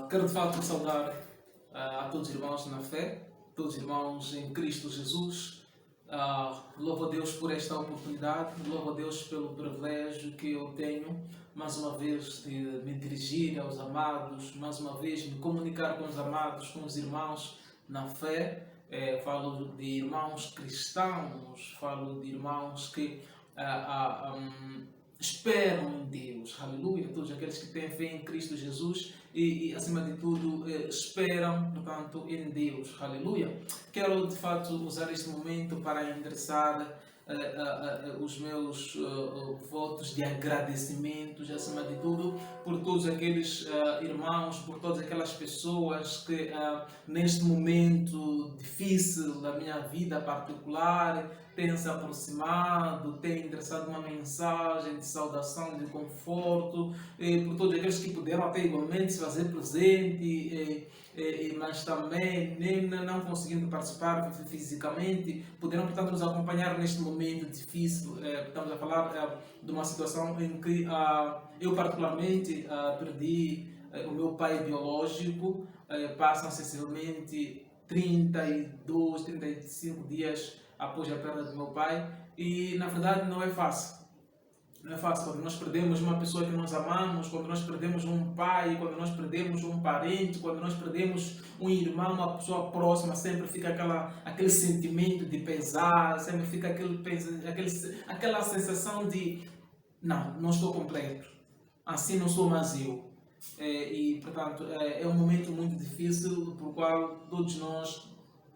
Quero de fato saudar a todos os irmãos na fé, todos os irmãos em Cristo Jesus. Louvo a Deus por esta oportunidade, louvo a Deus pelo privilégio que eu tenho, mais uma vez, de me dirigir aos amados, mais uma vez, me comunicar com os amados, com os irmãos na fé. Falo de irmãos cristãos, falo de irmãos que esperam em Deus, aleluia, todos aqueles que têm fé em Cristo Jesus e acima de tudo, esperam, portanto, em Deus, aleluia. Quero, de fato, usar este momento para endereçar os meus votos de agradecimentos, acima de tudo, por todos aqueles irmãos, por todas aquelas pessoas que neste momento difícil da minha vida particular têm se aproximado, têm endereçado uma mensagem de saudação, de conforto, por todos aqueles que puderam até igualmente se fazer presente, mas também nem não conseguindo participar fisicamente, puderam, portanto, nos acompanhar neste momento difícil. Estamos a falar de uma situação em que eu particularmente perdi o meu pai biológico. Passam sensivelmente 32, 35 dias após a perda do meu pai, e na verdade não é fácil. Não é fácil quando nós perdemos uma pessoa que nós amamos, quando nós perdemos um pai, quando nós perdemos um parente, quando nós perdemos um irmão, uma pessoa próxima, sempre fica aquele sentimento de pesar, sempre fica aquela sensação de não estou completo, assim não sou mais eu. E portanto é um momento muito difícil por qual todos nós,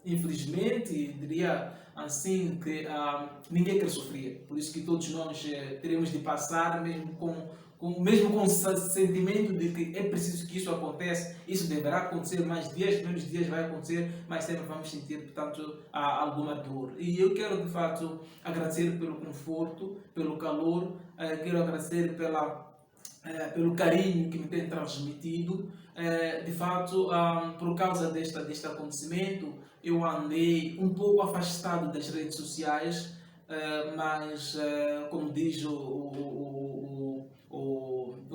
infelizmente, diria assim, que ninguém quer sofrer. Por isso que todos nós teremos de passar, mesmo com o sentimento de que é preciso que isso aconteça. Isso deverá acontecer mais dias, menos dias vai acontecer, mas sempre vamos sentir, portanto, alguma dor. E eu quero, de fato, agradecer pelo conforto, pelo calor, quero agradecer pelo carinho que me tem transmitido. De fato, por causa deste acontecimento, eu andei um pouco afastado das redes sociais, mas, como diz o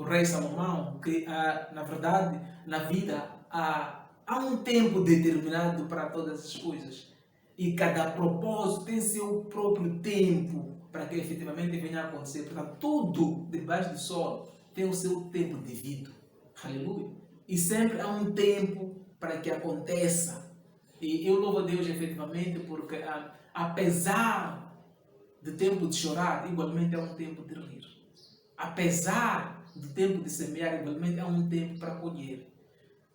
rei Salomão, que na verdade, na vida, há um tempo determinado para todas as coisas. E cada propósito tem seu próprio tempo para que efetivamente venha a acontecer. Portanto, tudo debaixo do sol tem o seu tempo devido. Aleluia. E sempre há um tempo para que aconteça. E eu louvo a Deus efetivamente porque, apesar do tempo de chorar, igualmente é um tempo de rir. Apesar do tempo de semear, igualmente há um tempo para colher.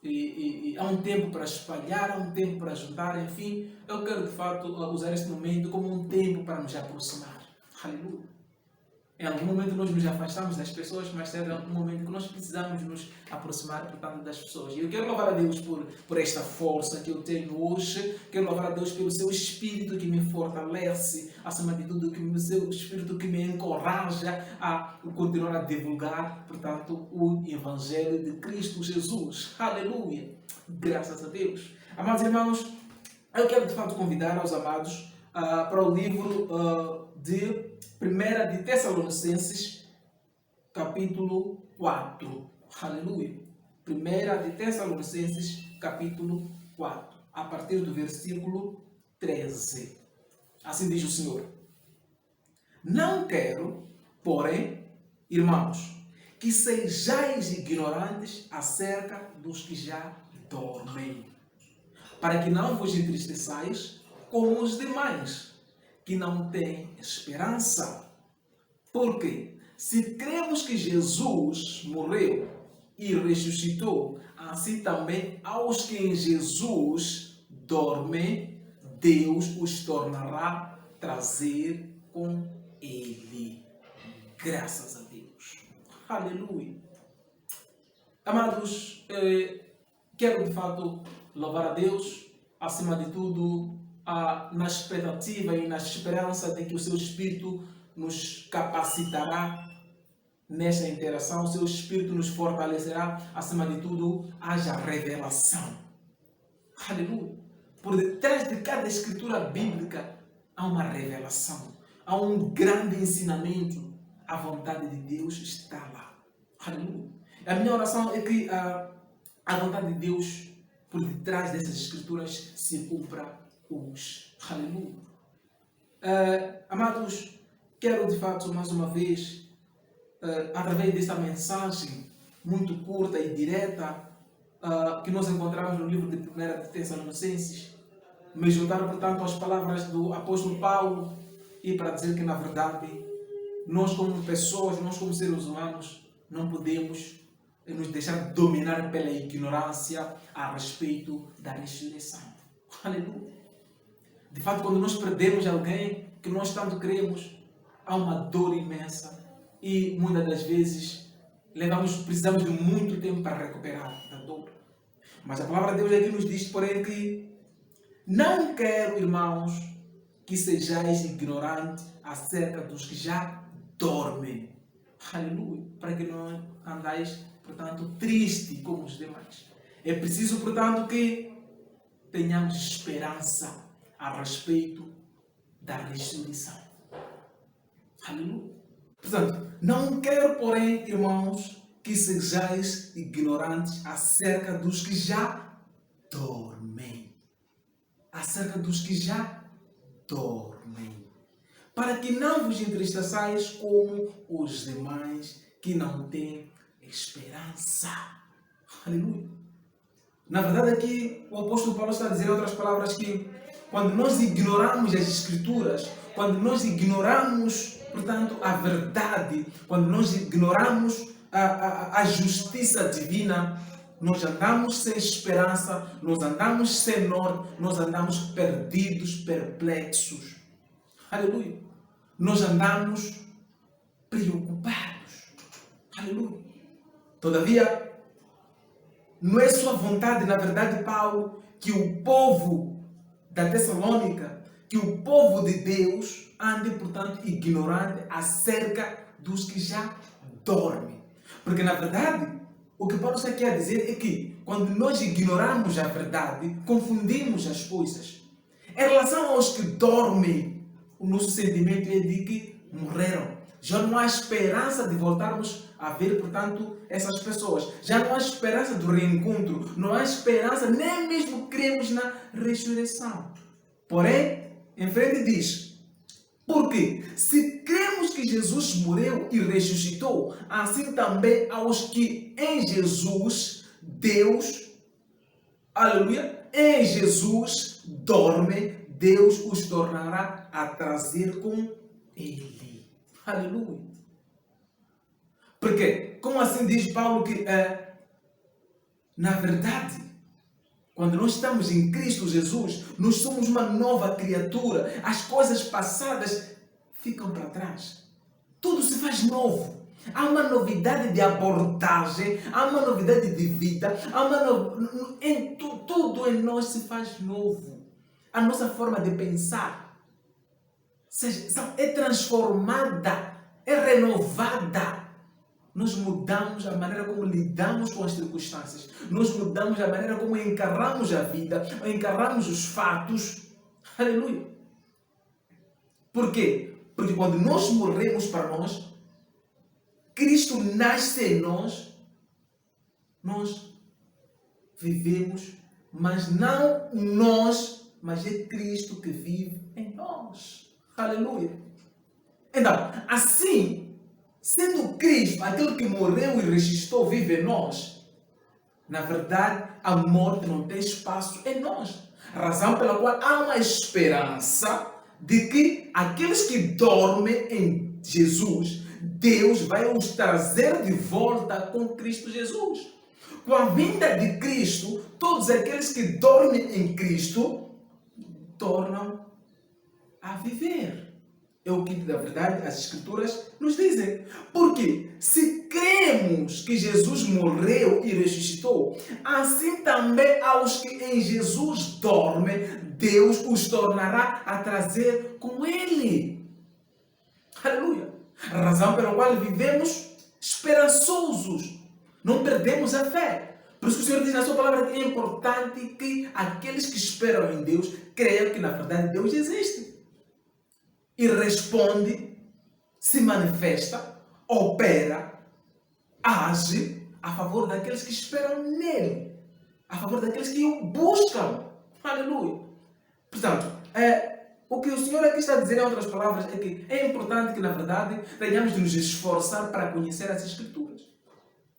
E há um tempo para espalhar, há um tempo para juntar, enfim, eu quero de fato usar este momento como um tempo para nos aproximar. Aleluia. Em algum momento nós nos afastamos das pessoas, mas é um momento que nós precisamos nos aproximar, portanto, das pessoas. E eu quero louvar a Deus por esta força que eu tenho hoje. Quero louvar a Deus pelo seu Espírito que me fortalece, acima de tudo, o seu Espírito que me encoraja a continuar a divulgar, portanto, o Evangelho de Cristo Jesus. Aleluia! Graças a Deus. Amados irmãos, eu quero de fato convidar aos amados para o livro de 1 de Tessalonicenses, capítulo 4. Aleluia. 1 de Tessalonicenses, capítulo 4. A partir do versículo 13. Assim diz o Senhor. Não quero, porém, irmãos, que sejais ignorantes acerca dos que já dormem, para que não vos entristeçais como os demais, que não têm esperança. Porque se cremos que Jesus morreu e ressuscitou, assim também aos que em Jesus dormem, Deus os tornará trazer com Ele. Graças a Deus. Aleluia. Amados, quero de fato louvar a Deus, acima de tudo, na expectativa e na esperança de que o seu Espírito nos capacitará nesta interação, o seu Espírito nos fortalecerá, acima de tudo, haja revelação. Aleluia! Por detrás de cada escritura bíblica há uma revelação, há um grande ensinamento. A vontade de Deus está lá. Aleluia! A minha oração é que a vontade de Deus por detrás dessas escrituras se cumpra hoje. Aleluia. Amados, quero de fato mais uma vez, através desta mensagem muito curta e direta que nós encontramos no livro de 1 de Tessalonicenses, me juntar, portanto, às palavras do apóstolo Paulo e para dizer que, na verdade, nós como pessoas, nós como seres humanos, não podemos nos deixar dominar pela ignorância a respeito da ressurreição. Aleluia. De fato, quando nós perdemos alguém que nós tanto queremos, há uma dor imensa e muitas das vezes precisamos de muito tempo para recuperar da dor. Mas a palavra de Deus aqui nos diz, porém, que não quero, irmãos, que sejais ignorantes acerca dos que já dormem. Aleluia. Para que não andais, portanto, triste como os demais. É preciso, portanto, que tenhamos esperança a respeito da ressurreição. Aleluia. Portanto, não quero, porém, irmãos, que sejais ignorantes acerca dos que já dormem. Acerca dos que já dormem. Para que não vos entristeçais como os demais que não têm esperança. Aleluia. Na verdade, aqui o apóstolo Paulo está a dizer, em outras palavras, que quando nós ignoramos as Escrituras, quando nós ignoramos, portanto, a verdade, quando nós ignoramos a justiça divina, nós andamos sem esperança, nós andamos sem norte, nós andamos perdidos, perplexos. Aleluia. Nós andamos preocupados. Aleluia. Todavia, não é sua vontade, na verdade, Paulo, que o povo da Tessalônica, que o povo de Deus ande, portanto, ignorante acerca dos que já dormem. Porque, na verdade, o que Paulo está aqui a dizer é que, quando nós ignoramos a verdade, confundimos as coisas. Em relação aos que dormem, o nosso sentimento é de que morreram. Já não há esperança de voltarmos a ver, portanto, essas pessoas. Já não há esperança do reencontro. Não há esperança, nem mesmo cremos na ressurreição. Porém, em frente diz, porque se cremos que Jesus morreu e ressuscitou, assim também aos que em Jesus, Deus, aleluia, em Jesus dormem, Deus os tornará a trazer com Ele. Aleluia. Porque, como assim diz Paulo, que na verdade, quando nós estamos em Cristo Jesus, nós somos uma nova criatura. As coisas passadas ficam para trás. Tudo se faz novo. Há uma novidade de abordagem, há uma novidade de vida, tudo em nós se faz novo. A nossa forma de pensar é transformada, é renovada. Nós mudamos a maneira como lidamos com as circunstâncias. Nós mudamos a maneira como encaramos a vida, encaramos os fatos. Aleluia. Por quê? Porque quando nós morremos para nós, Cristo nasce em nós, nós vivemos, mas não nós, mas é Cristo que vive em nós. Aleluia. Então, assim, sendo Cristo aquele que morreu e ressuscitou vive em nós, na verdade, a morte não tem espaço em nós. Razão pela qual há uma esperança de que aqueles que dormem em Jesus, Deus vai os trazer de volta com Cristo Jesus. Com a vinda de Cristo, todos aqueles que dormem em Cristo tornam a viver. É o que, na verdade, as Escrituras nos dizem. Porque se cremos que Jesus morreu e ressuscitou, assim também aos que em Jesus dormem, Deus os tornará a trazer com Ele. Aleluia. A razão pela qual vivemos esperançosos. Não perdemos a fé. Por isso que o Senhor diz na sua palavra que é importante que aqueles que esperam em Deus creiam que, na verdade, Deus existe. E responde, se manifesta, opera, age a favor daqueles que esperam nele. a favor daqueles que o buscam. Aleluia. Portanto, o que o Senhor aqui está a dizer, em outras palavras, é que é importante que, na verdade, tenhamos de nos esforçar para conhecer as Escrituras.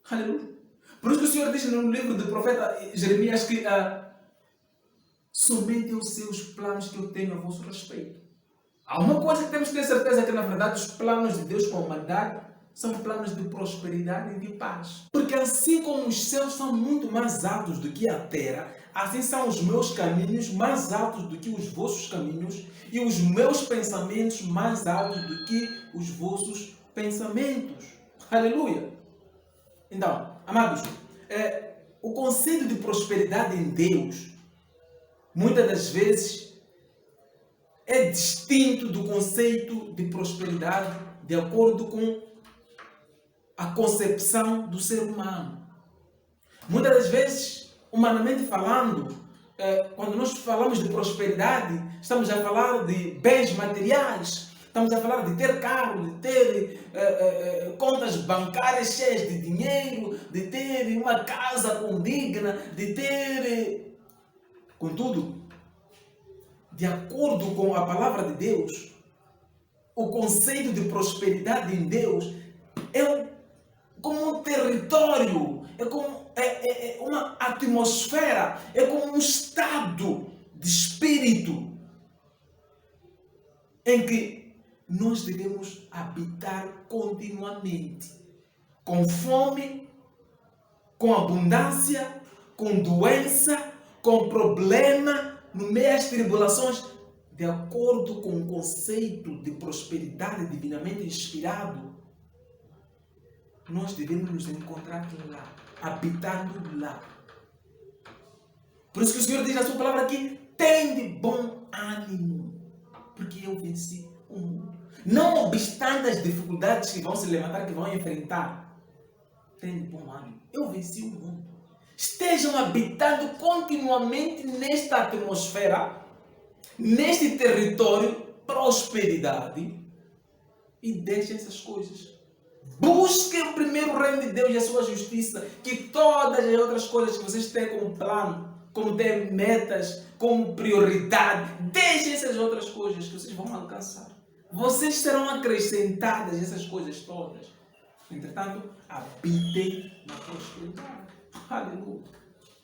Aleluia. Por isso que o Senhor diz no livro do profeta Jeremias que somente os seus planos que eu tenho a vosso respeito. Há uma coisa que temos que ter certeza, que na verdade os planos de Deus com a humanidade são planos de prosperidade e de paz. Porque assim como os céus são muito mais altos do que a terra, assim são os meus caminhos mais altos do que os vossos caminhos, e os meus pensamentos mais altos do que os vossos pensamentos. Aleluia! Então, amados, o conceito de prosperidade em Deus, muitas das vezes, é distinto do conceito de prosperidade de acordo com a concepção do ser humano. Muitas das vezes, humanamente falando, quando nós falamos de prosperidade, estamos a falar de bens materiais, estamos a falar de ter carro, de ter contas bancárias cheias de dinheiro, de ter uma casa condigna, de ter... Contudo, de acordo com a palavra de Deus, o conceito de prosperidade em Deus é como um território, é como uma atmosfera, é como um estado de espírito em que nós devemos habitar continuamente, com fome, com abundância, com doença, com problema, no meio das tribulações, de acordo com o conceito de prosperidade divinamente inspirado. Nós devemos nos encontrar lá, habitando lá. Por isso que o Senhor diz na sua palavra aqui: tende bom ânimo, porque eu venci o mundo. Não obstante as dificuldades que vão se levantar, que vão enfrentar, tende bom ânimo, eu venci o mundo. Estejam habitando continuamente nesta atmosfera, neste território, prosperidade, e deixem essas coisas. Busquem primeiro o reino de Deus e a sua justiça, que todas as outras coisas que vocês têm como plano, como têm metas, como prioridade, deixem essas outras coisas que vocês vão alcançar. Vocês serão acrescentadas essas coisas todas. Entretanto, habitem na prosperidade. Aleluia.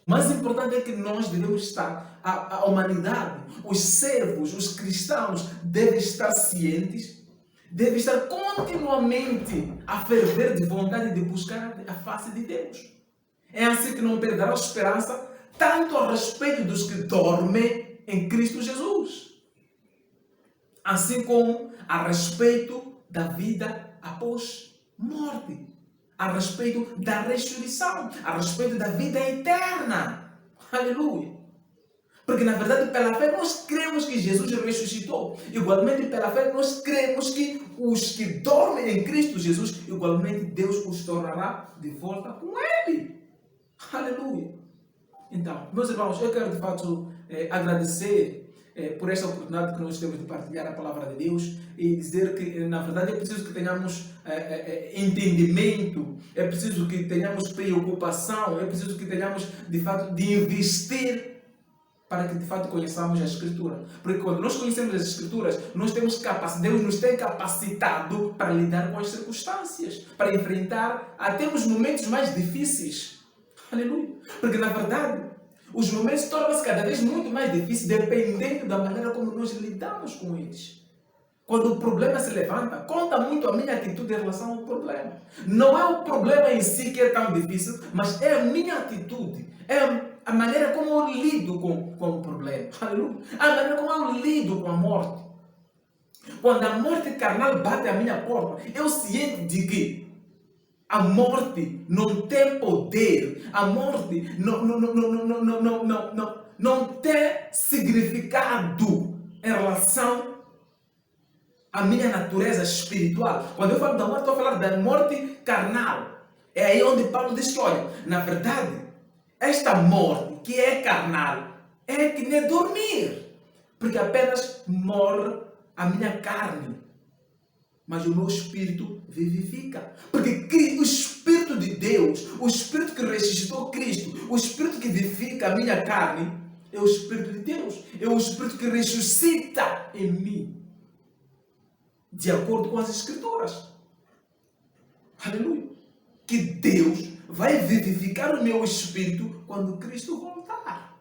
O mais importante é que nós devemos estar, a humanidade, os servos, os cristãos, devem estar cientes, devem estar continuamente a ferver de vontade de buscar a face de Deus. É assim que não perderá a esperança, tanto a respeito dos que dormem em Cristo Jesus, assim como a respeito da vida após morte, a respeito da ressurreição, a respeito da vida eterna. Aleluia! Porque na verdade, pela fé, nós cremos que Jesus ressuscitou. Igualmente, pela fé, nós cremos que os que dormem em Cristo Jesus, igualmente Deus os tornará de volta com Ele. Aleluia! Então, meus irmãos, eu quero de fato agradecer por esta oportunidade que nós temos de partilhar a palavra de Deus e dizer que, na verdade, é preciso que tenhamos entendimento, é preciso que tenhamos preocupação, é preciso que tenhamos, de fato, de investir para que, de fato, conheçamos a Escritura. Porque quando nós conhecemos as Escrituras, nós temos capacidade, Deus nos tem capacitado para lidar com as circunstâncias, para enfrentar até os momentos mais difíceis. Aleluia! Porque, na verdade, os momentos tornam-se cada vez muito mais difíceis, dependendo da maneira como nós lidamos com eles. Quando o problema se levanta, conta muito a minha atitude em relação ao problema. Não é o problema em si que é tão difícil, mas é a minha atitude, é a maneira como eu lido com o problema. Aleluia! A maneira como eu lido com a morte. Quando a morte carnal bate à minha porta, eu ciente de que a morte não tem poder, a morte não tem significado em relação à minha natureza espiritual. Quando eu falo da morte, estou a falar da morte carnal. É aí onde Paulo diz que, olha, na verdade, esta morte que é carnal é que nem dormir, porque apenas morre a minha carne, mas o meu espírito vivifica. Porque o Espírito Espírito de Deus, o Espírito que ressuscitou Cristo, o Espírito que vivifica a minha carne, é o Espírito de Deus. É o Espírito que ressuscita em mim. De acordo com as Escrituras. Aleluia. Que Deus vai vivificar o meu espírito quando Cristo voltar.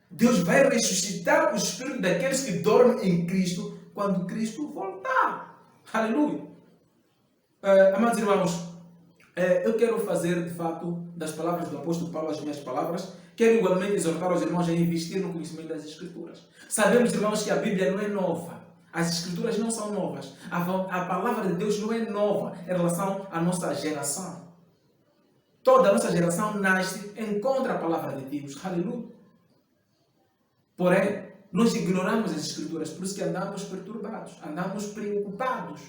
Deus vai ressuscitar o espírito daqueles que dormem em Cristo quando Cristo voltar. Aleluia. Amados irmãos, eu quero fazer, de fato, das palavras do apóstolo Paulo as minhas palavras. Quero igualmente exortar os irmãos a investir no conhecimento das Escrituras. Sabemos, irmãos, que a Bíblia não é nova. As Escrituras não são novas. A palavra de Deus não é nova em relação à nossa geração. Toda a nossa geração nasce e encontra a palavra de Deus. Aleluia. Porém, nós ignoramos as Escrituras, por isso que andamos perturbados, andamos preocupados.